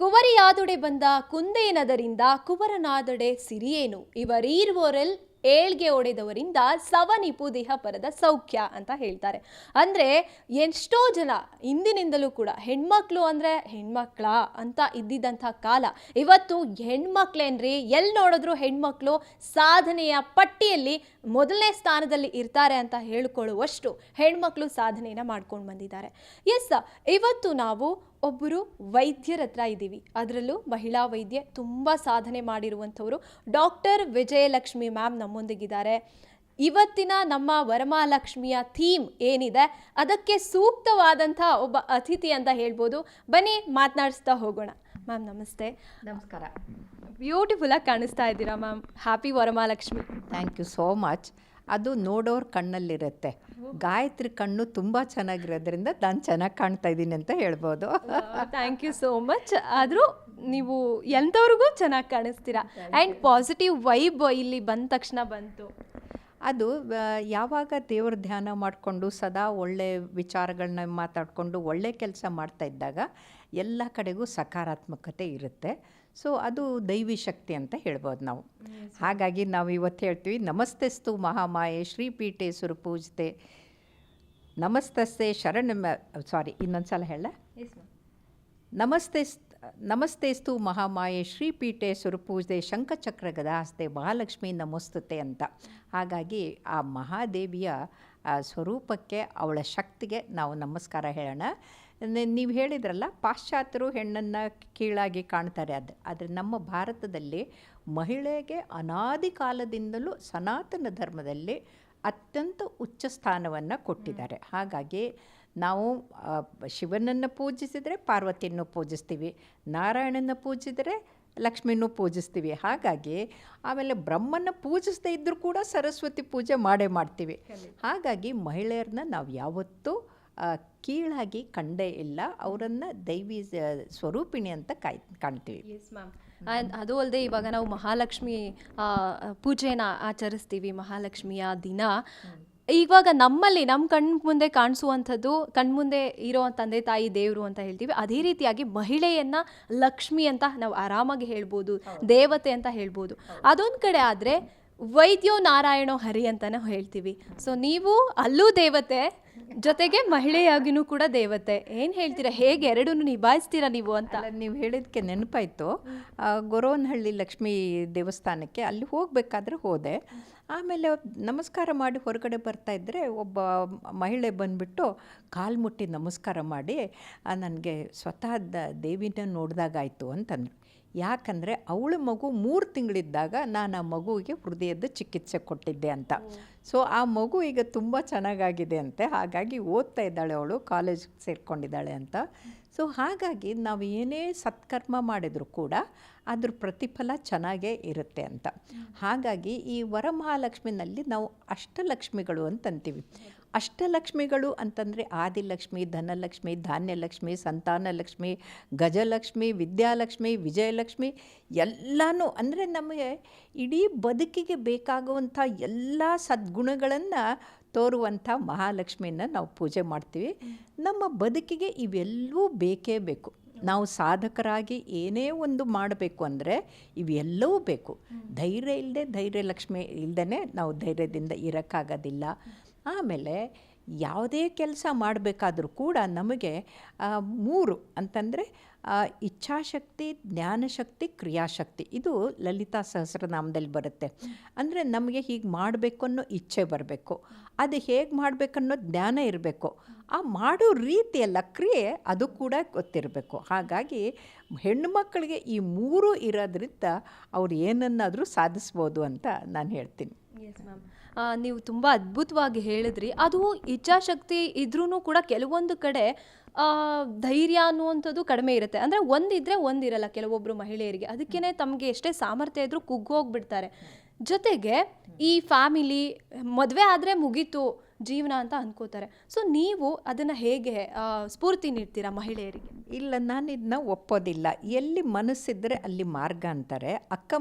ಕುವರಿಯಾದೊಡೆ ಬಂದ ಕುಂದೇನದರಿಂದ ಕುವರನಾದೊಡೆ ಸಿರಿಯೇನು ಇವರೀರ್ವೋರೆಲ್ ಏಳ್ಗೆ ಒಡೆದವರಿಂದ ಸವನಿಪು ದೇಹ ಪರದ ಸೌಖ್ಯ ಅಂತ ಹೇಳ್ತಾರೆ. ಅಂದರೆ ಎಷ್ಟೋ ಜನ ಇಂದಿನಿಂದಲೂ ಕೂಡ ಹೆಣ್ಮಕ್ಳು ಅಂದರೆ ಹೆಣ್ಮಕ್ಳ ಅಂತ ಇದ್ದಿದ್ದಂಥ ಕಾಲ ಇವತ್ತು ಹೆಣ್ಮಕ್ಳೇನ್ರಿ ಎಲ್ಲಿ ನೋಡಿದ್ರು ಹೆಣ್ಮಕ್ಳು ಸಾಧನೆಯ ಪಟ್ಟಿಯಲ್ಲಿ ಮೊದಲನೇ ಸ್ಥಾನದಲ್ಲಿ ಇರ್ತಾರೆ ಅಂತ ಹೇಳಿಕೊಳ್ಳುವಷ್ಟು ಹೆಣ್ಮಕ್ಳು ಸಾಧನೆಯನ್ನು ಮಾಡ್ಕೊಂಡು ಬಂದಿದ್ದಾರೆ. ಎಸ್, ಇವತ್ತು ನಾವು ಒಬ್ಬರು ವೈದ್ಯರ ಹತ್ರ ಇದ್ದೀವಿ. ಅದರಲ್ಲೂ ಮಹಿಳಾ ವೈದ್ಯೆ ತುಂಬ ಸಾಧನೆ ಮಾಡಿರುವಂಥವರು ಡಾಕ್ಟರ್ ವಿಜಯಲಕ್ಷ್ಮಿ ಮ್ಯಾಮ್ ನಮ್ಮೊಂದಿಗಿದ್ದಾರೆ. ಇವತ್ತಿನ ನಮ್ಮ ವರಮಹಾಲಕ್ಷ್ಮಿಯ ಥೀಮ್ ಏನಿದೆ ಅದಕ್ಕೆ ಸೂಕ್ತವಾದಂಥ ಒಬ್ಬ ಅತಿಥಿ ಅಂತ ಹೇಳ್ಬೋದು. ಬನ್ನಿ ಮಾತನಾಡಿಸ್ತಾ ಹೋಗೋಣ. ಮ್ಯಾಮ್ ನಮಸ್ತೆ. ನಮಸ್ಕಾರ. ಬ್ಯೂಟಿಫುಲ್ಲಾಗಿ ಕಾಣಿಸ್ತಾ ಇದ್ದೀರಾ ma'am. Happy Varamahalakshmi. Thank you so much. ಅದು ನೋಡೋರ ಕಣ್ಣಲ್ಲಿರುತ್ತೆ. ಗಾಯತ್ರಿ ಕಣ್ಣು ತುಂಬ ಚೆನ್ನಾಗಿರೋದ್ರಿಂದ ನಾನು ಚೆನ್ನಾಗಿ ಕಾಣ್ತಾ ಇದ್ದೀನಿ ಅಂತ ಹೇಳ್ಬೋದು. Thank you so much. ಆದರೂ ನೀವು ಎಂಥವ್ರಿಗೂ ಚೆನ್ನಾಗಿ ಕಾಣಿಸ್ತೀರಾ. ಆ್ಯಂಡ್ ಪಾಸಿಟಿವ್ ವೈಬ್ ಇಲ್ಲಿ ಬಂದ ತಕ್ಷಣ ಬಂತು. ಅದು ಯಾವಾಗ ದೇವ್ರ ಧ್ಯಾನ ಮಾಡಿಕೊಂಡು ಸದಾ ಒಳ್ಳೆ ವಿಚಾರಗಳನ್ನ ಮಾತಾಡಿಕೊಂಡು ಒಳ್ಳೆ ಕೆಲಸ ಮಾಡ್ತಾ ಇದ್ದಾಗ ಎಲ್ಲ ಕಡೆಗೂ ಸಕಾರಾತ್ಮಕತೆ ಇರುತ್ತೆ. ಸೊ ಅದು ದೈವಿ ಶಕ್ತಿ ಅಂತ ಹೇಳ್ಬೋದು ನಾವು. ಹಾಗಾಗಿ ನಾವು ಇವತ್ತು ಹೇಳ್ತೀವಿ, ನಮಸ್ತೆಸ್ತು ಮಹಾಮಾಯೆ ಶ್ರೀಪೀಠೆ ಸುರಪೂಜಿತೆ ನಮಸ್ತಸ್ತೆ ಇನ್ನೊಂದು ಸಲ ಹೇಳ. ನಮಸ್ತೆಸ್ತು ಮಹಾಮಾಯೆ ಶ್ರೀಪೀಠೆ ಸುರಪೂಜಿತೆ ಶಂಖಚಕ್ರ ಗದಾಸ್ತೆ ಮಹಾಲಕ್ಷ್ಮಿ ನಮಸ್ತುತೆ ಅಂತ. ಹಾಗಾಗಿ ಆ ಮಹಾದೇವಿಯ ಸ್ವರೂಪಕ್ಕೆ, ಅವಳ ಶಕ್ತಿಗೆ ನಾವು ನಮಸ್ಕಾರ ಹೇಳೋಣ. ನೀವು ಹೇಳಿದ್ರಲ್ಲ, ಪಾಶ್ಚಾತ್ಯರು ಹೆಣ್ಣನ್ನು ಕೀಳಾಗಿ ಕಾಣ್ತಾರೆ. ಆದರೆ ನಮ್ಮ ಭಾರತದಲ್ಲಿ ಮಹಿಳೆಗೆ ಅನಾದಿ ಕಾಲದಿಂದಲೂ ಸನಾತನ ಧರ್ಮದಲ್ಲಿ ಅತ್ಯಂತ ಉಚ್ಚ ಸ್ಥಾನವನ್ನು ಕೊಟ್ಟಿದ್ದಾರೆ. ಹಾಗಾಗಿ ನಾವು ಶಿವನನ್ನು ಪೂಜಿಸಿದರೆ ಪಾರ್ವತಿಯನ್ನು ಪೂಜಿಸ್ತೀವಿ, ನಾರಾಯಣನ ಪೂಜಿಸಿದರೆ ಲಕ್ಷ್ಮಿನೂ ಪೂಜಿಸ್ತೀವಿ. ಹಾಗಾಗಿ ಆಮೇಲೆ ಬ್ರಹ್ಮನ ಪೂಜಿಸದೇ ಇದ್ದರೂ ಕೂಡ ಸರಸ್ವತಿ ಪೂಜೆ ಮಾಡೇ ಮಾಡ್ತೀವಿ. ಹಾಗಾಗಿ ಮಹಿಳೆಯರನ್ನ ನಾವು ಯಾವತ್ತೂ ಕೀಳಾಗಿ ಕಂಡೇ ಇಲ್ಲ. ಅವರನ್ನು ದೈವಿ ಸ್ವರೂಪಿಣಿ ಅಂತ ಕಾಣ್ತೀವಿ. Yes ma'am. ಆ್ಯಂಡ್ ಅದು ಅಲ್ಲದೆ ಇವಾಗ ನಾವು ಮಹಾಲಕ್ಷ್ಮಿ ಪೂಜೆನ ಆಚರಿಸ್ತೀವಿ. ಮಹಾಲಕ್ಷ್ಮಿಯ ದಿನ ಇವಾಗ ನಮ್ಮಲ್ಲಿ ನಮ್ಮ ಕಣ್ಮುಂದೆ ಕಾಣಿಸುವಂಥದ್ದು, ಕಣ್ಮುಂದೆ ಇರೋ ತಂದೆ ತಾಯಿ ದೇವರು ಅಂತ ಹೇಳ್ತೀವಿ. ಅದೇ ರೀತಿಯಾಗಿ ಮಹಿಳೆಯನ್ನು ಲಕ್ಷ್ಮಿ ಅಂತ ನಾವು ಆರಾಮಾಗಿ ಹೇಳ್ಬೋದು, ದೇವತೆ ಅಂತ ಹೇಳ್ಬೋದು. ಅದೊಂದು ಕಡೆ ಆದರೆ ವೈದ್ಯೋ ನಾರಾಯಣೋ ಹರಿ ಅಂತಲೂ ಹೇಳ್ತೀವಿ. ಸೊ ನೀವು ಅಲ್ಲೂ ದೇವತೆ, ಜೊತೆಗೆ ಮಹಿಳೆಯಾಗಿನೂ ಕೂಡ ದೇವತೆ. ಏನು ಹೇಳ್ತೀರಾ, ಹೇಗೆ ಎರಡನ್ನೂ ನಿಭಾಯಿಸ್ತೀರಾ ನೀವು ಅಂತ? ನೀವು ಹೇಳಿದ್ದಕ್ಕೆ ನೆನಪಾಯಿತು. ಗೊರವನಹಳ್ಳಿ ಲಕ್ಷ್ಮೀ ದೇವಸ್ಥಾನಕ್ಕೆ ಅಲ್ಲಿ ಹೋಗಬೇಕಾದ್ರೆ ಹೋದೆ. ಆಮೇಲೆ ನಮಸ್ಕಾರ ಮಾಡಿ ಹೊರಗಡೆ ಬರ್ತಾಯಿದ್ರೆ ಒಬ್ಬ ಮಹಿಳೆ ಬಂದುಬಿಟ್ಟು ಕಾಲು ಮುಟ್ಟಿ ನಮಸ್ಕಾರ ಮಾಡಿ, ನನಗೆ ಸ್ವತಃ ದೇವಿನ ನೋಡಿದಾಗಾಯಿತು ಅಂತಂದರು. ಯಾಕಂದರೆ ಅವಳ ಮಗು 3 ತಿಂಗಳಿದ್ದಾಗ ನಾನು ಆ ಮಗುವಿಗೆ ಹೃದಯದ ಚಿಕಿತ್ಸೆ ಕೊಟ್ಟಿದ್ದೆ ಅಂತ. ಸೊ ಆ ಮಗು ಈಗ ತುಂಬ ಚೆನ್ನಾಗಾಗಿದೆ ಅಂತೆ. ಹಾಗಾಗಿ ಓದ್ತಾ ಇದ್ದಾಳೆ, ಅವಳು ಕಾಲೇಜ್ ಸೇರ್ಕೊಂಡಿದ್ದಾಳೆ ಅಂತ. ಸೊ ಹಾಗಾಗಿ ನಾವು ಏನೇ ಸತ್ಕರ್ಮ ಮಾಡಿದರೂ ಕೂಡ ಅದ್ರ ಪ್ರತಿಫಲ ಚೆನ್ನಾಗೇ ಇರುತ್ತೆ ಅಂತ. ಹಾಗಾಗಿ ಈ ವರಮಹಾಲಕ್ಷ್ಮಿನಲ್ಲಿ ನಾವು ಅಷ್ಟಲಕ್ಷ್ಮಿಗಳು ಅಂತಂತೀವಿ. ಅಷ್ಟಲಕ್ಷ್ಮಿಗಳು ಅಂತಂದರೆ ಆದಿಲಕ್ಷ್ಮಿ, ಧನಲಕ್ಷ್ಮಿ, ಧಾನ್ಯಲಕ್ಷ್ಮಿ, ಸಂತಾನಲಕ್ಷ್ಮಿ, ಗಜಲಕ್ಷ್ಮಿ, ವಿದ್ಯಾಲಕ್ಷ್ಮಿ, ವಿಜಯಲಕ್ಷ್ಮಿ ಎಲ್ಲನೂ ಅಂದರೆ ನಮಗೆ ಇಡೀ ಬದುಕಿಗೆ ಬೇಕಾಗುವಂಥ ಎಲ್ಲ ಸದ್ಗುಣಗಳನ್ನು ತೋರುವಂಥ ಮಹಾಲಕ್ಷ್ಮಿನ ನಾವು ಪೂಜೆ ಮಾಡ್ತೀವಿ. ನಮ್ಮ ಬದುಕಿಗೆ ಇವೆಲ್ಲವೂ ಬೇಕೇ ಬೇಕು. ನಾವು ಸಾಧಕರಾಗಿ ಏನೇ ಒಂದು ಮಾಡಬೇಕು ಅಂದರೆ ಇವೆಲ್ಲವೂ ಬೇಕು. ಧೈರ್ಯ ಇಲ್ಲದೆ, ಧೈರ್ಯ ಲಕ್ಷ್ಮಿ ಇಲ್ಲದೇ ನಾವು ಧೈರ್ಯದಿಂದ ಇರೋಕ್ಕಾಗೋದಿಲ್ಲ. ಆಮೇಲೆ ಯಾವುದೇ ಕೆಲಸ ಮಾಡಬೇಕಾದ್ರೂ ಕೂಡ ನಮಗೆ 3 ಅಂತಂದರೆ ಇಚ್ಛಾಶಕ್ತಿ, ಜ್ಞಾನಶಕ್ತಿ, ಕ್ರಿಯಾಶಕ್ತಿ. ಇದು ಲಲಿತಾ ಸಹಸ್ರನಾಮದಲ್ಲಿ ಬರುತ್ತೆ. ಅಂದರೆ ನಮಗೆ ಹೀಗೆ ಮಾಡಬೇಕು ಅನ್ನೋ ಇಚ್ಛೆ ಬರಬೇಕು, ಅದು ಹೇಗೆ ಮಾಡಬೇಕನ್ನೋ ಜ್ಞಾನ ಇರಬೇಕು, ಆ ಮಾಡೋ ರೀತಿಯಲ್ಲ ಕ್ರಿಯೆ ಅದು ಕೂಡ ಗೊತ್ತಿರಬೇಕು. ಹಾಗಾಗಿ ಹೆಣ್ಣು ಮಕ್ಕಳಿಗೆ ಈ 3 ಇರೋದ್ರಿಂದ ಅವ್ರು ಏನನ್ನಾದರೂ ಸಾಧಿಸ್ಬೋದು ಅಂತ ನಾನು ಹೇಳ್ತೀನಿ. ಎಸ್ ಮ್ಯಾಮ್, ನೀವು ತುಂಬ ಅದ್ಭುತವಾಗಿ ಹೇಳಿದ್ರಿ. ಅದು ಇಚ್ಛಾಶಕ್ತಿ ಇದ್ರೂ ಕೂಡ ಕೆಲವೊಂದು ಕಡೆ ಧೈರ್ಯ ಅನ್ನುವಂಥದ್ದು ಕಡಿಮೆ ಇರುತ್ತೆ. ಅಂದರೆ ಒಂದಿದ್ರೆ ಒಂದಿರಲ್ಲ ಕೆಲವೊಬ್ಬರು ಮಹಿಳೆಯರಿಗೆ. ಅದಕ್ಕೇ ತಮಗೆ ಎಷ್ಟೇ ಸಾಮರ್ಥ್ಯ ಇದ್ದರೂ ಕುಗ್ಗೋಗ್ಬಿಡ್ತಾರೆ. ಜೊತೆಗೆ ಈ ಫ್ಯಾಮಿಲಿ ಮದುವೆ ಆದರೆ ಮುಗೀತು ಜೀವನ ಅಂತ ಅನ್ಕೋತಾರೆ. ಸೊ ನೀವು ಅದನ್ನು ಹೇಗೆ ಸ್ಫೂರ್ತಿ ನೀಡ್ತೀರಾ ಮಹಿಳೆಯರಿಗೆ? ಇಲ್ಲ, ನಾನು ಇದನ್ನ ಒಪ್ಪೋದಿಲ್ಲ. ಎಲ್ಲಿ ಮನಸ್ಸಿದ್ದರೆ ಅಲ್ಲಿ ಮಾರ್ಗ ಅಂತಾರೆ.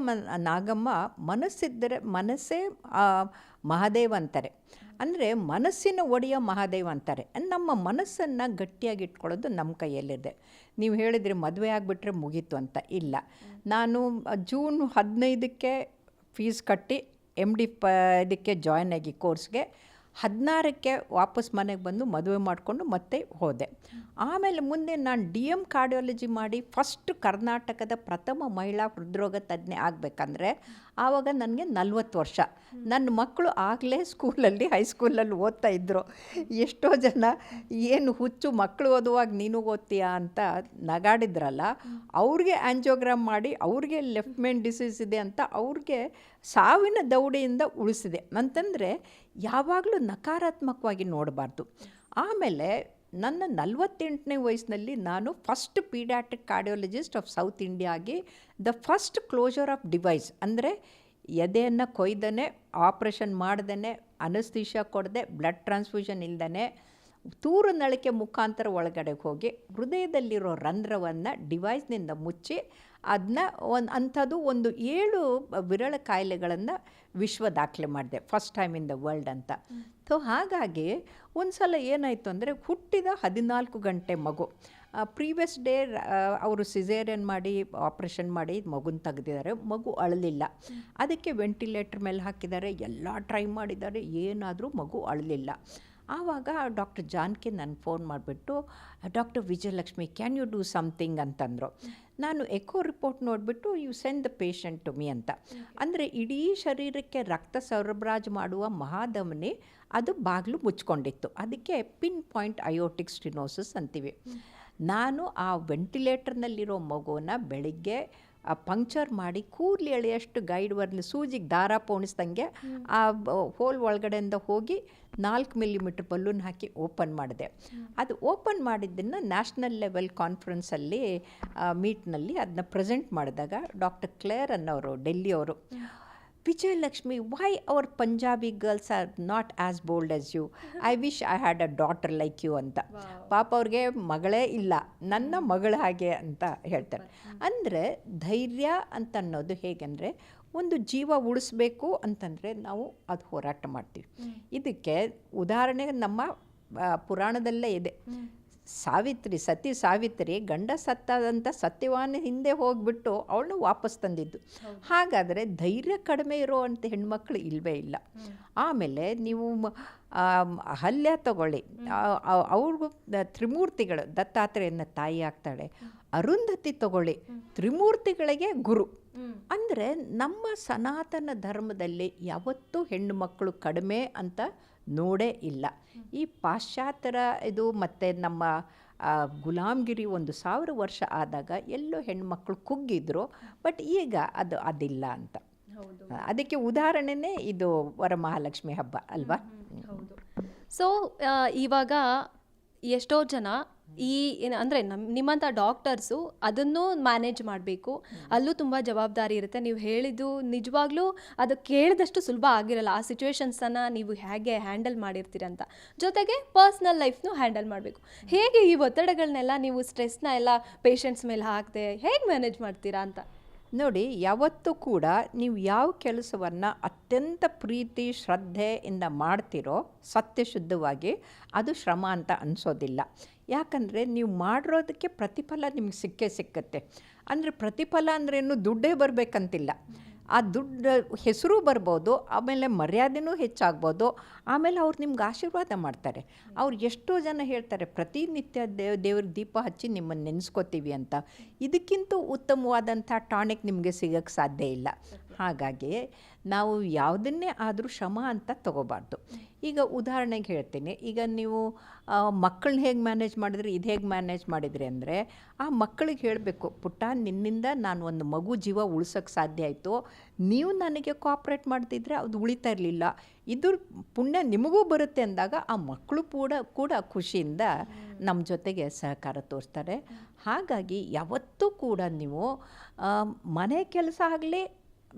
ನಾಗಮ್ಮ ಮನಸ್ಸಿದ್ದರೆ ಮನಸ್ಸೇ ಮಹಾದೇವ ಅಂತಾರೆ. ಅಂದರೆ ಮನಸ್ಸಿನ ಒಡೆಯ ಮಹಾದೇವ ಅಂತಾರೆ. ನಮ್ಮ ಮನಸ್ಸನ್ನು ಗಟ್ಟಿಯಾಗಿ ಇಟ್ಕೊಳ್ಳೋದು ನಮ್ಮ ಕೈಯಲ್ಲಿದೆ. ನೀವು ಹೇಳಿದರೆ ಮದುವೆ ಆಗಿಬಿಟ್ರೆ ಮುಗೀತು ಅಂತ. ಇಲ್ಲ, ನಾನು ಜೂನ್ 15ಕ್ಕೆ ಫೀಸ್ ಕಟ್ಟಿ MD ಇದಕ್ಕೆ ಜಾಯ್ನ್ ಆಗಿ ಕೋರ್ಸ್ಗೆ, 16ಕ್ಕೆ ವಾಪಸ್ ಮನೆಗೆ ಬಂದು ಮದುವೆ ಮಾಡಿಕೊಂಡು ಮತ್ತೆ ಹೋದೆ. ಆಮೇಲೆ ಮುಂದೆ ನಾನು DM ಕಾರ್ಡಿಯಾಲಜಿ ಮಾಡಿ ಫಸ್ಟ್ ಕರ್ನಾಟಕದ ಪ್ರಥಮ ಮಹಿಳಾ ಹೃದ್ರೋಗ ತಜ್ಞೆ ಆಗಬೇಕಂದ್ರೆ ಆವಾಗ ನನಗೆ 40 ವರ್ಷ. ನನ್ನ ಮಕ್ಕಳು ಆಗಲೇ ಸ್ಕೂಲಲ್ಲಿ ಹೈಸ್ಕೂಲಲ್ಲಿ ಓದ್ತಾ ಇದ್ದರು. ಎಷ್ಟೋ ಜನ ಏನು ಹುಚ್ಚು, ಮಕ್ಕಳು ಓದುವಾಗ ನೀನು ಓದ್ತೀಯಾ ಅಂತ ನಗಾಡಿದ್ರಲ್ಲ, ಅವ್ರಿಗೆ ಆ್ಯಂಜಿಯೋಗ್ರಾಮ್ ಮಾಡಿ ಅವ್ರಿಗೆ ಲೆಫ್ಟ್ ಮೇನ್ ಡಿಸೀಸ್ ಇದೆ ಅಂತ ಅವ್ರಿಗೆ ಸಾವಿನ ದೌಡೆಯಿಂದ ಉಳಿಸಿದೆ. ಅಂತಂದರೆ ಯಾವಾಗಲೂ ನಕಾರಾತ್ಮಕವಾಗಿ ನೋಡಬಾರ್ದು. ಆಮೇಲೆ ನನ್ನ 48ನೇ ವಯಸ್ಸಿನಲ್ಲಿ ನಾನು first paediatric cardiologist of South India ಆಗಿ the first closure of device, ಅಂದರೆ ಎದೆಯನ್ನು ಕೊಯ್ದೇ, ಆಪ್ರೇಷನ್ ಮಾಡ್ದೇ, ಅನಸ್ತೀಶಾ ಕೊಡದೆ, ಬ್ಲಡ್ ಟ್ರಾನ್ಸ್ಫ್ಯೂಷನ್ ಇಲ್ದೇ, ತೂರು ನಳಿಕೆ ಮುಖಾಂತರ ಒಳಗಡೆ ಹೋಗಿ ಹೃದಯದಲ್ಲಿರೋ ರಂಧ್ರವನ್ನು ಡಿವೈಸ್ನಿಂದ ಮುಚ್ಚಿ ಅದನ್ನ ಅಂಥದ್ದು ಒಂದು 7 ವಿರಳ ಕಾಯಿಲೆಗಳನ್ನು ವಿಶ್ವ ದಾಖಲೆ ಮಾಡಿದೆ, first time in the world ಅಂತ. ಸೊ ಹಾಗಾಗಿ ಒಂದು ಸಲ ಏನಾಯಿತು ಅಂದರೆ, ಹುಟ್ಟಿದ 14 ಗಂಟೆ ಮಗು, ಪ್ರೀವಿಯಸ್ ಡೇ ಅವರು ಸಿಸೇರಿಯನ್ ಮಾಡಿ ಆಪ್ರೇಷನ್ ಮಾಡಿ ಮಗುನ ತೆಗೆದಿದ್ದಾರೆ. ಮಗು ಅಳಲಿಲ್ಲ. ಅದಕ್ಕೆ ವೆಂಟಿಲೇಟರ್ ಮೇಲೆ ಹಾಕಿದ್ದಾರೆ, ಎಲ್ಲ ಟ್ರೈ ಮಾಡಿದ್ದಾರೆ, ಏನಾದರೂ ಮಗು ಅಳಲಿಲ್ಲ. ಆವಾಗ ಡಾಕ್ಟರ್ ಜಾನ್ಕಿ ನನಗೆ ಫೋನ್ ಮಾಡಿಬಿಟ್ಟು, doctor Vijayalakshmi, can you do something ಅಂತಂದರು. ನಾನು ಎಕೋ ರಿಪೋರ್ಟ್ ನೋಡಿಬಿಟ್ಟು, you send the patient to me ಅಂತ. ಅಂದರೆ ಇಡೀ ಶರೀರಕ್ಕೆ ರಕ್ತ ಸರಬರಾಜು ಮಾಡುವ ಮಹಾಧಮನಿ ಅದು ಬಾಗಿಲು ಮುಚ್ಕೊಂಡಿತ್ತು. ಅದಕ್ಕೆ ಪಿನ್ ಪಾಯಿಂಟ್ ಅಯೋಟಿಕ್ ಸ್ಟಿನೋಸಿಸ್ ಅಂತೀವಿ. ನಾನು ಆ ವೆಂಟಿಲೇಟರ್ನಲ್ಲಿರೋ ಮಗುವನ್ನು ಬೆಳಿಗ್ಗೆ ಪಂಕ್ಚರ್ ಮಾಡಿ ಕೂರ್ಲಿ ಎಳೆಯಷ್ಟು ಗೈಡ್ವರ್ಲಿ ಸೂಜಿಗೆ ದಾರ ಪೋಣಿಸ್ದಂಗೆ ಆ ಹೋಲ್ ಒಳಗಡೆಯಿಂದ ಹೋಗಿ 4 ಮಿಲಿಮೀಟ್ರ್ ಬಲೂನ್ ಹಾಕಿ ಓಪನ್ ಮಾಡಿದೆ. ಅದು ಓಪನ್ ಮಾಡಿದ್ದನ್ನು ನ್ಯಾಷನಲ್ ಲೆವೆಲ್ ಕಾನ್ಫರೆನ್ಸಲ್ಲಿ ಮೀಟ್ನಲ್ಲಿ ಅದನ್ನ ಪ್ರೆಸೆಂಟ್ ಮಾಡಿದಾಗ ಡಾಕ್ಟರ್ ಕ್ಲೇರ್ ಅನ್ನೋರು, ಡೆಲ್ಲಿಯವರು, Vijayalakshmi, why our Punjabi girls are not as bold as you, I wish I had a daughter like you ಅಂತ. ಪಾಪ ಅವ್ರಿಗೆ ಮಗಳೇ ಇಲ್ಲ, ನನ್ನ ಮಗಳ ಹಾಗೆ ಅಂತ ಹೇಳ್ತಾರೆ. ಅಂದರೆ ಧೈರ್ಯ ಅಂತ ಅನ್ನೋದು ಹೇಗೆಂದರೆ, ಒಂದು ಜೀವ ಉಳಿಸ್ಬೇಕು ಅಂತಂದರೆ ನಾವು ಅದು ಹೋರಾಟ ಮಾಡ್ತೀವಿ. ಇದಕ್ಕೆ ಉದಾಹರಣೆ ನಮ್ಮ ಪುರಾಣದಲ್ಲೇ ಇದೆ. ಸತಿ ಸಾವಿತ್ರಿ ಗಂಡ ಸತ್ತದಂತ ಸತ್ಯವಾನ ಹಿಂದೆ ಹೋಗಿಬಿಟ್ಟು ಅವಳನ್ನು ವಾಪಸ್ ತಂದಿದ್ದು. ಹಾಗಾದರೆ ಧೈರ್ಯ ಕಡಿಮೆ ಇರೋವಂಥ ಹೆಣ್ಮಕ್ಳು ಇಲ್ಲವೇ ಇಲ್ಲ. ಆಮೇಲೆ ನೀವು ಅಹಲ್ಯ ತಗೊಳ್ಳಿ, ಅವ್ರಿಗೂ ತ್ರಿಮೂರ್ತಿಗಳು, ದತ್ತಾತ್ರೇಯನ ತಾಯಿ ಆಗ್ತಾಳೆ. ಅರುಂಧತಿ ತಗೊಳ್ಳಿ, ತ್ರಿಮೂರ್ತಿಗಳಿಗೆ ಗುರು. ಅಂದರೆ ನಮ್ಮ ಸನಾತನ ಧರ್ಮದಲ್ಲಿ ಯಾವತ್ತೂ ಹೆಣ್ಣು ಮಕ್ಕಳು ಕಡಿಮೆ ಅಂತ ನೋಡೇ ಇಲ್ಲ. ಈ ಪಾಶ್ಚಾತ್ಯರ ಇದು ಮತ್ತು ನಮ್ಮ ಗುಲಾಮ್ಗಿರಿ 1000 ವರ್ಷ ಆದಾಗ ಎಲ್ಲೋ ಹೆಣ್ಮಕ್ಳು ಕುಗ್ಗಿದ್ರು. ಬಟ್ ಈಗ ಅದಿಲ್ಲ ಅಂತ. ಅದಕ್ಕೆ ಉದಾಹರಣೆನೇ ಇದು ವರಮಹಾಲಕ್ಷ್ಮಿ ಹಬ್ಬ ಅಲ್ವಾ? ಸೊ ಇವಾಗ ಎಷ್ಟೋ ಜನ ಅಂದರೆ ನಿಮ್ಮಂಥ ಡಾಕ್ಟರ್ಸು ಅದನ್ನು ಮ್ಯಾನೇಜ್ ಮಾಡಬೇಕು, ಅಲ್ಲೂ ತುಂಬ ಜವಾಬ್ದಾರಿ ಇರುತ್ತೆ. ನೀವು ಹೇಳಿದ್ದು ನಿಜವಾಗ್ಲೂ ಅದು ಕೇಳಿದಷ್ಟು ಸುಲಭ ಆಗಿರಲ್ಲ. ಆ ಸಿಚುವೇಶನ್ಸನ್ನು ನೀವು ಹೇಗೆ ಹ್ಯಾಂಡಲ್ ಮಾಡಿರ್ತೀರ ಅಂತ. ಜೊತೆಗೆ ಪರ್ಸ್ನಲ್ ಲೈಫ್ನೂ ಹ್ಯಾಂಡಲ್ ಮಾಡಬೇಕು. ಹೇಗೆ ಈ ಒತ್ತಡಗಳನ್ನೆಲ್ಲ ನೀವು ಸ್ಟ್ರೆಸ್ನ ಎಲ್ಲ ಪೇಷಂಟ್ಸ್ ಮೇಲೆ ಹಾಕದೆ ಹೇಗೆ ಮ್ಯಾನೇಜ್ ಮಾಡ್ತೀರಾ ಅಂತ? ನೋಡಿ, ಯಾವತ್ತೂ ಕೂಡ ನೀವು ಯಾವ ಕೆಲಸವನ್ನು ಅತ್ಯಂತ ಪ್ರೀತಿ ಶ್ರದ್ಧೆಯಿಂದ ಮಾಡ್ತಿರೋ ಸತ್ಯಶುದ್ಧವಾಗಿ, ಅದು ಶ್ರಮ ಅಂತ ಅನಿಸೋದಿಲ್ಲ. ಯಾಕಂದರೆ ನೀವು ಮಾಡಿರೋದಕ್ಕೆ ಪ್ರತಿಫಲ ನಿಮ್ಗೆ ಸಿಕ್ಕತ್ತೆ. ಅಂದರೆ ಪ್ರತಿಫಲ ಅಂದ್ರೇನು, ದುಡ್ಡೇ ಬರಬೇಕಂತಿಲ್ಲ. ಆ ದುಡ್ಡು ಹೆಸರು ಬರ್ಬೋದು, ಆಮೇಲೆ ಮರ್ಯಾದೆನೂ ಹೆಚ್ಚಾಗ್ಬೋದು, ಆಮೇಲೆ ಅವ್ರು ನಿಮ್ಗೆ ಆಶೀರ್ವಾದ ಮಾಡ್ತಾರೆ. ಅವ್ರು ಎಷ್ಟೋ ಜನ ಹೇಳ್ತಾರೆ, ಪ್ರತಿನಿತ್ಯ ದೇವ್ರಿಗೆ ದೀಪ ಹಚ್ಚಿ ನಿಮ್ಮನ್ನು ನೆನೆಸ್ಕೋತೀವಿ ಅಂತ. ಇದಕ್ಕಿಂತ ಉತ್ತಮವಾದಂಥ ಟಾನಿಕ್ ನಿಮಗೆ ಸಿಗೋಕ್ಕೆ ಸಾಧ್ಯ ಇಲ್ಲ. ಹಾಗಾಗಿ ನಾವು ಯಾವುದನ್ನೇ ಆದರೂ ಶ್ರಮ ಅಂತ ತಗೋಬಾರ್ದು. ಈಗ ಉದಾಹರಣೆಗೆ ಹೇಳ್ತೀನಿ, ಈಗ ನೀವು ಮಕ್ಕಳನ್ನ ಹೇಗೆ ಮ್ಯಾನೇಜ್ ಮಾಡಿದ್ರಿ, ಇದು ಹೇಗೆ ಮ್ಯಾನೇಜ್ ಮಾಡಿದ್ರಿ ಅಂದರೆ, ಆ ಮಕ್ಕಳಿಗೆ ಹೇಳಬೇಕು, ಪುಟ್ಟ ನಿನ್ನಿಂದ ನಾನು ಒಂದು ಮಗು ಜೀವ ಉಳ್ಸೋಕ್ಕೆ ಸಾಧ್ಯ ಆಯಿತು, ನೀವು ನನಗೆ ಕೋಆಪ್ರೇಟ್ ಮಾಡ್ತಿದ್ರೆ ಅದು ಉಳಿತಾ ಇರಲಿಲ್ಲ, ಇದ್ರ ಪುಣ್ಯ ನಿಮಗೂ ಬರುತ್ತೆ ಅಂದಾಗ ಆ ಮಕ್ಕಳು ಕೂಡ ಖುಷಿಯಿಂದ ನಮ್ಮ ಜೊತೆಗೆ ಸಹಕಾರ ತೋರಿಸ್ತಾರೆ. ಹಾಗಾಗಿ ಯಾವತ್ತೂ ಕೂಡ ನೀವು ಮನೆ ಕೆಲಸ ಆಗಲಿ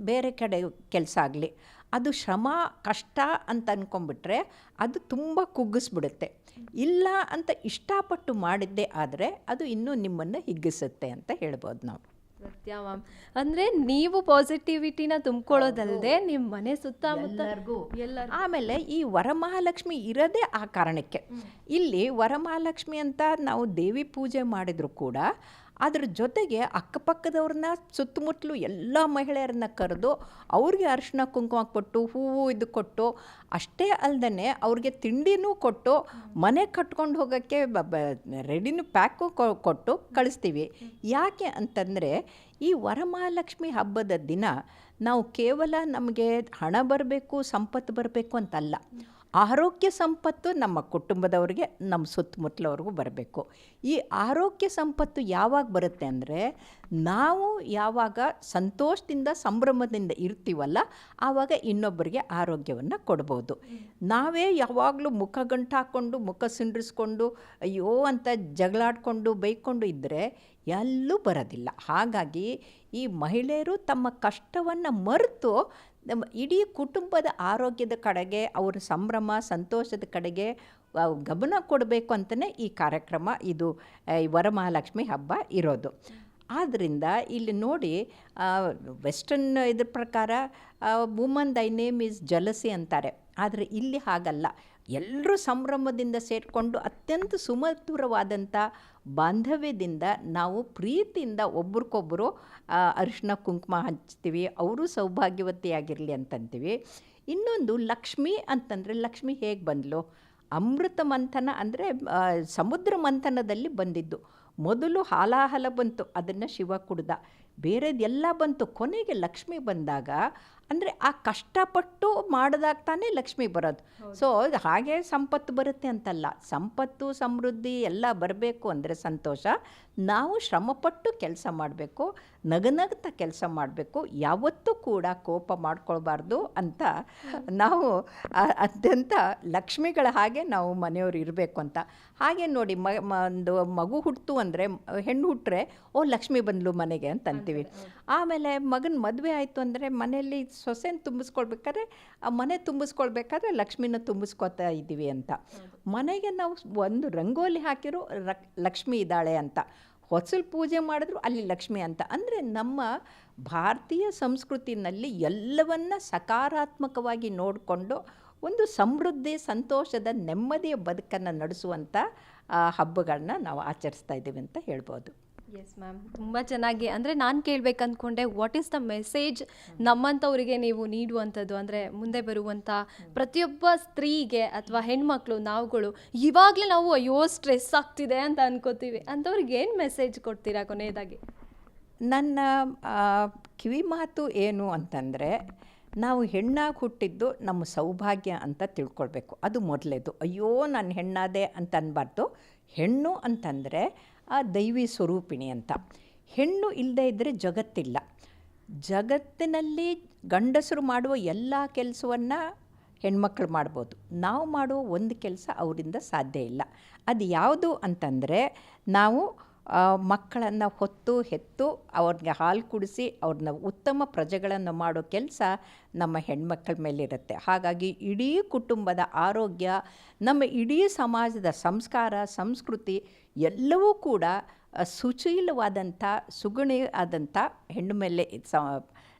ಬೇರೆ ಕಡೆ ಕೆಲಸ ಆಗಲಿ, ಅದು ಶ್ರಮ ಕಷ್ಟ ಅಂತ ಅಂದ್ಕೊಂಡ್ಬಿಟ್ರೆ ಅದು ತುಂಬ ಕುಗ್ಗಿಸ್ಬಿಡುತ್ತೆ. ಇಲ್ಲ ಅಂತ ಇಷ್ಟಪಟ್ಟು ಮಾಡಿದ್ದೇ ಆದರೆ ಅದು ಇನ್ನೂ ನಿಮ್ಮನ್ನು ಹಿಗ್ಗಿಸುತ್ತೆ ಅಂತ ಹೇಳ್ಬೋದು ನಾವು. ಸತ್ಯ ಮ್ಯಾಮ್. ಅಂದ್ರೆ ನೀವು ಪಾಸಿಟಿವಿಟಿನ ತುಂಬ್ಕೊಳ್ಳೋದಲ್ದೆ ನಿಮ್ಮ ಮನೆ ಸುತ್ತಮುತ್ತ ಎಲ್ಲರೂ. ಆಮೇಲೆ ಈ ವರಮಹಾಲಕ್ಷ್ಮಿ ಇರೋದೇ ಆ ಕಾರಣಕ್ಕೆ. ಇಲ್ಲಿ ವರಮಹಾಲಕ್ಷ್ಮಿ ಅಂತ ನಾವು ದೇವಿ ಪೂಜೆ ಮಾಡಿದ್ರು ಕೂಡ ಅದ್ರ ಜೊತೆಗೆ ಅಕ್ಕಪಕ್ಕದವ್ರನ್ನ ಸುತ್ತಮುತ್ತಲು ಎಲ್ಲ ಮಹಿಳೆಯರನ್ನ ಕರೆದು ಅವ್ರಿಗೆ ಅರಿಶಿನ ಕುಂಕುಮ ಕೊಟ್ಟು ಹೂವು ಇದು ಕೊಟ್ಟು ಅಷ್ಟೇ ಅಲ್ಲದೆ ಅವ್ರಿಗೆ ತಿಂಡಿನೂ ಕೊಟ್ಟು ಮನೆ ಕಟ್ಕೊಂಡು ಹೋಗೋಕ್ಕೆ ರೆಡಿನೂ ಪ್ಯಾಕು ಕೊಟ್ಟು ಕಳಿಸ್ತೀವಿ. ಯಾಕೆ ಅಂತಂದರೆ ಈ ವರಮಹಾಲಕ್ಷ್ಮಿ ಹಬ್ಬದ ದಿನ ನಾವು ಕೇವಲ ನಮಗೆ ಹಣ ಬರಬೇಕು ಸಂಪತ್ತು ಬರಬೇಕು ಅಂತಲ್ಲ, ಆರೋಗ್ಯ ಸಂಪತ್ತು ನಮ್ಮ ಕುಟುಂಬದವ್ರಿಗೆ ನಮ್ಮ ಸುತ್ತಮುತ್ತಲವ್ರಿಗೂ ಬರಬೇಕು. ಈ ಆರೋಗ್ಯ ಸಂಪತ್ತು ಯಾವಾಗ ಬರುತ್ತೆ ಅಂದರೆ ನಾವು ಯಾವಾಗ ಸಂತೋಷದಿಂದ ಸಂಭ್ರಮದಿಂದ ಇರ್ತೀವಲ್ಲ ಆವಾಗ ಇನ್ನೊಬ್ಬರಿಗೆ ಆರೋಗ್ಯವನ್ನು ಕೊಡ್ಬೋದು. ನಾವೇ ಯಾವಾಗಲೂ ಮುಖ ಗಂಟು ಹಾಕ್ಕೊಂಡು ಮುಖ ಸಿಂಡ್ರಿಸ್ಕೊಂಡು ಅಯ್ಯೋ ಅಂತ ಜಗಳಾಡ್ಕೊಂಡು ಬೈಕೊಂಡು ಇದ್ದರೆ ಎಲ್ಲೂ ಬರೋದಿಲ್ಲ. ಹಾಗಾಗಿ ಈ ಮಹಿಳೆಯರು ತಮ್ಮ ಕಷ್ಟವನ್ನು ಮರೆತು ನಮ್ಮ ಇಡೀ ಕುಟುಂಬದ ಆರೋಗ್ಯದ ಕಡೆಗೆ ಅವರ ಸಂಭ್ರಮ ಸಂತೋಷದ ಕಡೆಗೆ ಗಮನ ಕೊಡಬೇಕು ಅಂತಲೇ ಈ ಕಾರ್ಯಕ್ರಮ ಇದು ಈ ವರಮಹಾಲಕ್ಷ್ಮಿ ಹಬ್ಬ ಇರೋದು. ಆದ್ದರಿಂದ ಇಲ್ಲಿ ನೋಡಿ ವೆಸ್ಟರ್ನ್ ಇದ್ರ ಪ್ರಕಾರ ವುಮನ್ ದೈ ನೇಮ್ ಈಸ್ ಜಲಸಿ ಅಂತಾರೆ. ಆದರೆ ಇಲ್ಲಿ ಹಾಗಲ್ಲ, ಎಲ್ಲರೂ ಸಂಭ್ರಮದಿಂದ ಸೇರಿಕೊಂಡು ಅತ್ಯಂತ ಸುಮಧುರವಾದಂಥ ಬಾಂಧವ್ಯದಿಂದ ನಾವು ಪ್ರೀತಿಯಿಂದ ಒಬ್ರಿಗೊಬ್ಬರು ಅರಿಶಿನ ಕುಂಕುಮ ಹಂಚ್ತೀವಿ, ಅವರು ಸೌಭಾಗ್ಯವತಿಯಾಗಿರಲಿ ಅಂತಂತೀವಿ. ಇನ್ನೊಂದು ಲಕ್ಷ್ಮಿ ಅಂತಂದರೆ ಲಕ್ಷ್ಮಿ ಹೇಗೆ ಬಂದಳು? ಅಮೃತ ಮಂಥನ ಅಂದರೆ ಸಮುದ್ರ ಮಂಥನದಲ್ಲಿ ಬಂದಿದ್ದು. ಮೊದಲು ಹಾಲಾಹಲ ಬಂತು, ಅದನ್ನು ಶಿವ ಕುಡ್ದ, ಬೇರೆದೆಲ್ಲ ಬಂತು, ಕೊನೆಗೆ ಲಕ್ಷ್ಮಿ ಬಂದಾಗ ಅಂದರೆ ಆ ಕಷ್ಟಪಟ್ಟು ಮಾಡಿದಾಗ ತಾನೇ ಲಕ್ಷ್ಮಿ ಬರೋದು. ಸೊ ಹಾಗೆ ಸಂಪತ್ತು ಬರುತ್ತೆ ಅಂತಲ್ಲ, ಸಂಪತ್ತು ಸಮೃದ್ಧಿ ಎಲ್ಲ ಬರಬೇಕು ಅಂದರೆ ಸಂತೋಷ ನಾವು ಶ್ರಮಪಟ್ಟು ಕೆಲಸ ಮಾಡಬೇಕು, ನಗನಗ್ತಾ ಕೆಲಸ ಮಾಡಬೇಕು, ಯಾವತ್ತೂ ಕೂಡ ಕೋಪ ಮಾಡ್ಕೊಳ್ಬಾರ್ದು ಅಂತ ನಾವು ಅತ್ಯಂತ ಲಕ್ಷ್ಮಿಗಳ ಹಾಗೆ ನಾವು ಮನೆಯವರು ಇರಬೇಕು ಅಂತ. ಹಾಗೆ ನೋಡಿ ಒಂದು ಮಗು ಹುಟ್ಟಿತು ಅಂದರೆ ಹೆಣ್ಣು ಹುಟ್ಟರೆ ಓ ಲಕ್ಷ್ಮಿ ಬಂದಳು ಮನೆಗೆ ಅಂತ ಅಂತೀವಿ. ಆಮೇಲೆ ಮಗನ ಮದುವೆ ಆಯಿತು ಅಂದರೆ ಮನೆಯಲ್ಲಿ ಸೊಸೆನ ತುಂಬಿಸ್ಕೊಳ್ಬೇಕಾದ್ರೆ ಆ ಮನೆ ತುಂಬಿಸ್ಕೊಳ್ಬೇಕಾದ್ರೆ ಲಕ್ಷ್ಮಿನ ತುಂಬಿಸ್ಕೊತಾ ಇದ್ದೀವಿ ಅಂತ. ಮನೆಗೆ ನಾವು ಒಂದು ರಂಗೋಲಿ ಹಾಕಿರೋ ಲಕ್ಷ್ಮಿ ಇದ್ದಾಳೆ ಅಂತ, ಹೊಸಲು ಪೂಜೆ ಮಾಡಿದ್ರು ಅಲ್ಲಿ ಲಕ್ಷ್ಮಿ ಅಂತ. ಅಂದರೆ ನಮ್ಮ ಭಾರತೀಯ ಸಂಸ್ಕೃತಿನಲ್ಲಿ ಎಲ್ಲವನ್ನ ಸಕಾರಾತ್ಮಕವಾಗಿ ನೋಡಿಕೊಂಡು ಒಂದು ಸಮೃದ್ಧಿ ಸಂತೋಷದ ನೆಮ್ಮದಿಯ ಬದುಕನ್ನು ನಡೆಸುವಂಥ ಹಬ್ಬಗಳನ್ನ ನಾವು ಆಚರಿಸ್ತಾ ಇದ್ದೀವಿ ಅಂತ ಹೇಳ್ಬೋದು. ಎಸ್ ಮ್ಯಾಮ್, ತುಂಬ ಚೆನ್ನಾಗಿ. ಅಂದರೆ ನಾನು ಕೇಳಬೇಕು ಅಂದ್ಕೊಂಡೆ, ವಾಟ್ ಈಸ್ ದ ಮೆಸೇಜ್ ನಮ್ಮಂಥವರಿಗೆ ನೀವು ನೀಡುವಂಥದ್ದು? ಅಂದರೆ ಮುಂದೆ ಬರುವಂಥ ಪ್ರತಿಯೊಬ್ಬ ಸ್ತ್ರೀಗೆ ಅಥವಾ ಹೆಣ್ಮಕ್ಳು ನಾವುಗಳು ಇವಾಗಲೇ ನಾವು ಅಯ್ಯೋ ಸ್ಟ್ರೆಸ್ ಆಗ್ತಿದೆ ಅಂತ ಅನ್ಕೋತೀವಿ, ಅಂಥವ್ರಿಗೆ ಏನು ಮೆಸೇಜ್ ಕೊಡ್ತೀರಾ ಕೊನೆಯದಾಗಿ? ನನ್ನ ಕಿವಿ ಮಾತು ಏನು ಅಂತಂದರೆ, ನಾವು ಹೆಣ್ಣಾಗಿ ಹುಟ್ಟಿದ್ದು ನಮ್ಮ ಸೌಭಾಗ್ಯ ಅಂತ ತಿಳ್ಕೊಳ್ಬೇಕು. ಅದು ಮೊದಲೇದು. ಅಯ್ಯೋ ನಾನು ಹೆಣ್ಣಾದೆ ಅಂತ ಅನ್ಬಾರ್ದು. ಹೆಣ್ಣು ಅಂತಂದರೆ ಆ ದೈವಿ ಸ್ವರೂಪಿಣಿ ಅಂತ. ಹೆಣ್ಣು ಇಲ್ಲದೆ ಇದ್ದರೆ ಜಗತ್ತಿಲ್ಲ. ಜಗತ್ತಿನಲ್ಲಿ ಗಂಡಸರು ಮಾಡುವ ಎಲ್ಲ ಕೆಲಸವನ್ನು ಹೆಣ್ಮಕ್ಳು ಮಾಡ್ಬೋದು, ನಾವು ಮಾಡುವ ಒಂದು ಕೆಲಸ ಅವರಿಂದ ಸಾಧ್ಯ ಇಲ್ಲ. ಅದು ಯಾವುದು ಅಂತಂದರೆ ನಾವು ಮಕ್ಕಳನ್ನು ಹೊತ್ತು ಹೆತ್ತು ಅವ್ರಿಗೆ ಹಾಲು ಕುಡಿಸಿ ಅವ್ರನ್ನ ಉತ್ತಮ ಪ್ರಜೆಗಳನ್ನು ಮಾಡೋ ಕೆಲಸ ನಮ್ಮ ಹೆಣ್ಮಕ್ಳ ಮೇಲಿರುತ್ತೆ. ಹಾಗಾಗಿ ಇಡೀ ಕುಟುಂಬದ ಆರೋಗ್ಯ, ನಮ್ಮ ಇಡೀ ಸಮಾಜದ ಸಂಸ್ಕಾರ ಸಂಸ್ಕೃತಿ ಎಲ್ಲವೂ ಕೂಡ ಸುಶೀಲವಾದಂಥ ಸುಗುಣಿ ಆದಂಥ ಹೆಣ್ಣು ಮೇಲೆ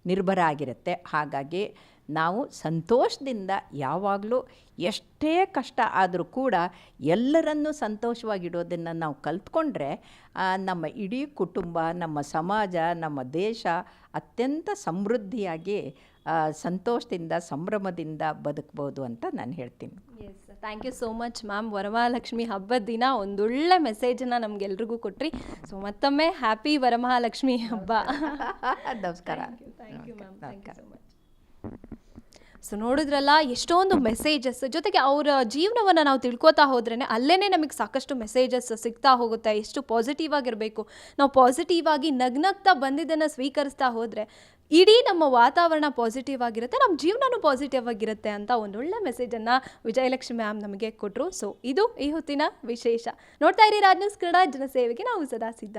ನಿರ್ಭರ ಆಗಿರುತ್ತೆ. ಹಾಗಾಗಿ ನಾವು ಸಂತೋಷದಿಂದ ಯಾವಾಗಲೂ ಎಷ್ಟೇ ಕಷ್ಟ ಆದರೂ ಕೂಡ ಎಲ್ಲರನ್ನೂ ಸಂತೋಷವಾಗಿಡೋದನ್ನು ನಾವು ಕಲ್ತ್ಕೊಂಡ್ರೆ ನಮ್ಮ ಇಡೀ ಕುಟುಂಬ, ನಮ್ಮ ಸಮಾಜ, ನಮ್ಮ ದೇಶ ಅತ್ಯಂತ ಸಮೃದ್ಧಿಯಾಗಿ ಸಂತೋಷದಿಂದ ಸಂಭ್ರಮದಿಂದ ಬದುಕ್ಬೋದು ಅಂತ ನಾನು ಹೇಳ್ತೀನಿ. Yes, thank you so much ma'am. Varamahalakshmi ಹಬ್ಬದ ದಿನ ಒಂದೊಳ್ಳೆ ಮೆಸೇಜನ್ನು ನಮಗೆಲ್ರಿಗೂ ಕೊಟ್ರಿ. ಸೊ ಮತ್ತೊಮ್ಮೆ ಹ್ಯಾಪಿ ವರಮಹಾಲಕ್ಷ್ಮಿ ಹಬ್ಬ. ನಮಸ್ಕಾರ. Thank you ma'am, thank you so much. So ನೋಡಿದ್ರಲ್ಲ, ಎಷ್ಟೊಂದು ಮೆಸೇಜಸ್, ಜೊತೆಗೆ ಅವರ ಜೀವನವನ್ನು ನಾವು ತಿಳ್ಕೊತಾ ಹೋದ್ರೇ ಅಲ್ಲೇ ನಮಗೆ ಸಾಕಷ್ಟು ಮೆಸೇಜಸ್ ಸಿಗ್ತಾ ಹೋಗುತ್ತೆ. ಎಷ್ಟು ಪಾಸಿಟಿವ್ ಆಗಿರಬೇಕು, ನಾವು ಪಾಸಿಟಿವ್ ಆಗಿ ನಗ್ನಗ್ತಾ ಬಂದಿದ್ದನ್ನು ಸ್ವೀಕರಿಸ್ತಾ ಹೋದರೆ ಇಡೀ ನಮ್ಮ ವಾತಾವರಣ ಪಾಸಿಟಿವ್ ಆಗಿರುತ್ತೆ, ನಮ್ಮ ಜೀವನನೂ ಪಾಸಿಟಿವ್ ಆಗಿರುತ್ತೆ ಅಂತ ಒಂದೊಳ್ಳೆ ಮೆಸೇಜನ್ನು ವಿಜಯಲಕ್ಷ್ಮಿ ಮ್ಯಾಮ್ ನಮಗೆ ಕೊಟ್ಟರು. ಸೊ ಇದು ಈ ಹೊತ್ತಿನ ವಿಶೇಷ. ನೋಡ್ತಾ ಇರಿ ರಾಜ್ ನ್ಯೂಸ್ ಕನ್ನಡ, ಜನಸೇವೆಗೆ ನಾವು ಸದಾ ಸಿದ್ಧ.